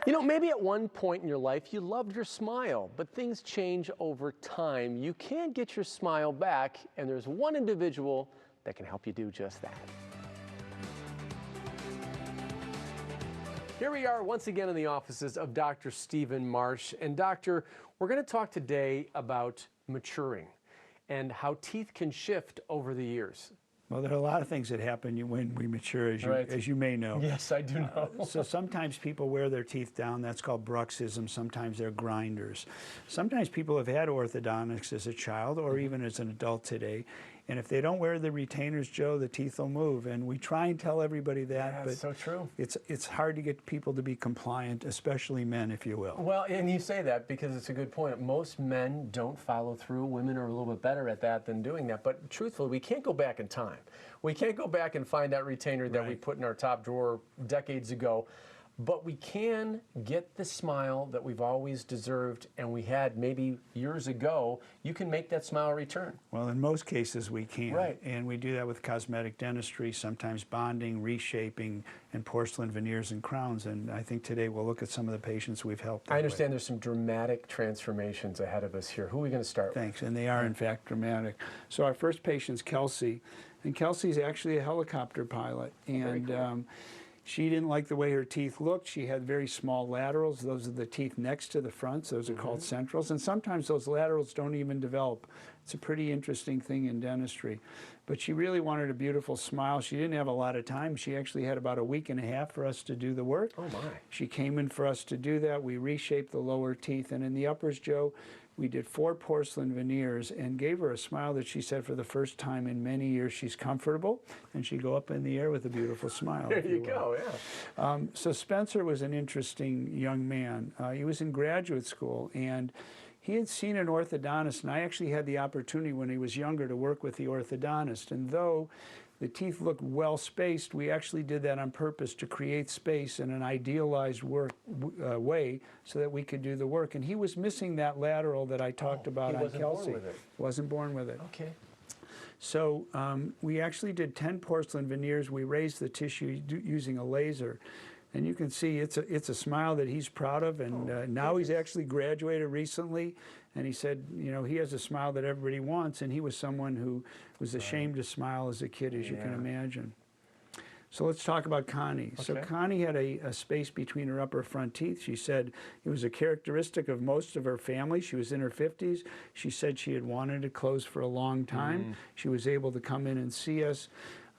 You know, maybe at one point in your life you loved your smile, but things change over time. You can get your smile back, and there's one individual that can help you do just that. Here we are once again in the offices of Dr. Stephen Marsh. And doctor, we're going to talk today about maturing and how teeth can shift over the years. Well, there are a lot of things that happen when we mature, as you may know. Yes, I do know. So sometimes people wear their teeth down. That's called bruxism. Sometimes they're grinders. Sometimes people have had orthodontics as a child or even as an adult today. And if they don't wear the retainers, Joe, the teeth will move. And we try and tell everybody that, yeah, but so true. It's hard to get people to be compliant, especially men, if you will. Well, and you say that because it's a good point. Most men don't follow through. Women are a little bit better at that than doing that. But truthfully, we can't go back in time. We can't go back and find that retainer that we put in our top drawer decades ago. But we can get the smile that we've always deserved and we had maybe years ago. You can make that smile return. Well, in most cases we can. Right. And we do that with cosmetic dentistry, sometimes bonding, reshaping, and porcelain veneers and crowns. And I think today we'll look at some of the patients we've helped. I understand there's some dramatic transformations ahead of us here. Who are we going to start with? Thanks, and they are in fact dramatic. So our first patient's Kelsey, and Kelsey's actually a helicopter pilot. And cool. She didn't like the way her teeth looked. She had very small laterals. Those are the teeth next to the fronts. Those are called centrals. And sometimes those laterals don't even develop. It's a pretty interesting thing in dentistry. But she really wanted a beautiful smile. She didn't have a lot of time. She actually had about a week and a half for us to do the work. Oh, my. She came in for us to do that. We reshaped the lower teeth. And in the uppers, Joe, we did 4 porcelain veneers and gave her a smile that she said for the first time in many years she's comfortable, and she'd go up in the air with a beautiful smile. There you go, yeah. So Spencer was an interesting young man. He was in graduate school, and he had seen an orthodontist, and I actually had the opportunity when he was younger to work with the orthodontist. And though the teeth looked well spaced, we actually did that on purpose to create space in an idealized way so that we could do the work. And he was missing that lateral that I talked about on Kelsey. He wasn't born with it. Wasn't born with it. Okay. So we actually did 10 porcelain veneers. We raised the tissue using a laser. And you can see it's a smile that he's proud of, and now he's actually graduated recently, and he said, you know, he has a smile that everybody wants, and he was someone who was ashamed to smile as a kid, as you can imagine. So let's talk about Connie. Okay. So Connie had a space between her upper front teeth. She said it was a characteristic of most of her family. She was in her 50s. She said she had wanted it closed for a long time. She was able to come in and see us.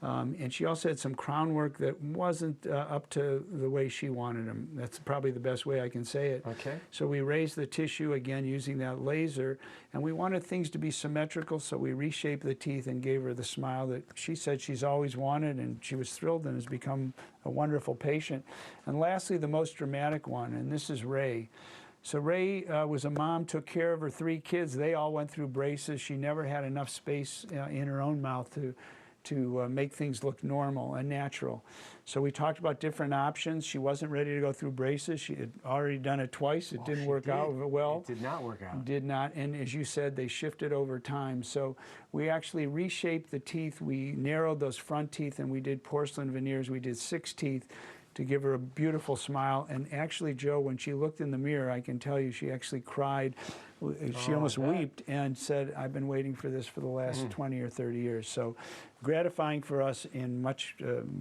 And she also had some crown work that wasn't up to the way she wanted them. That's probably the best way I can say it. Okay. So we raised the tissue again using that laser, and we wanted things to be symmetrical, so we reshaped the teeth and gave her the smile that she said she's always wanted, and she was thrilled and has become a wonderful patient. And lastly, the most dramatic one, and this is Ray. So Ray was a mom, took care of her 3 kids. They all went through braces. She never had enough space in her own mouth to make things look normal and natural. So we talked about different options. She wasn't ready to go through braces. She had already done it twice. It didn't work out well. It did not work out. Did not, and as you said, they shifted over time. So we actually reshaped the teeth. We narrowed those front teeth, and we did porcelain veneers. We did 6 teeth to give her a beautiful smile. And actually, Joe, when she looked in the mirror, I can tell you she actually cried. She almost wept and said, I've been waiting for this for the last 20 or 30 years. So gratifying for us and much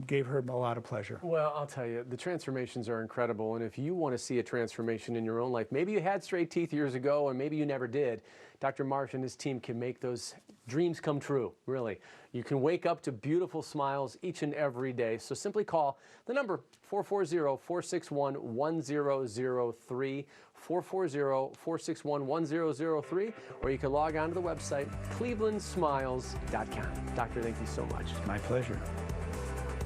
gave her a lot of pleasure. Well, I'll tell you, the transformations are incredible. And if you want to see a transformation in your own life, maybe you had straight teeth years ago and maybe you never did, Dr. Marsh and his team can make those dreams come true, really. You can wake up to beautiful smiles each and every day. So simply call the number 440-461-1003, 440-461-1003, or you can log on to the website, clevelandsmiles.com. Doctor, thank you so much. My pleasure.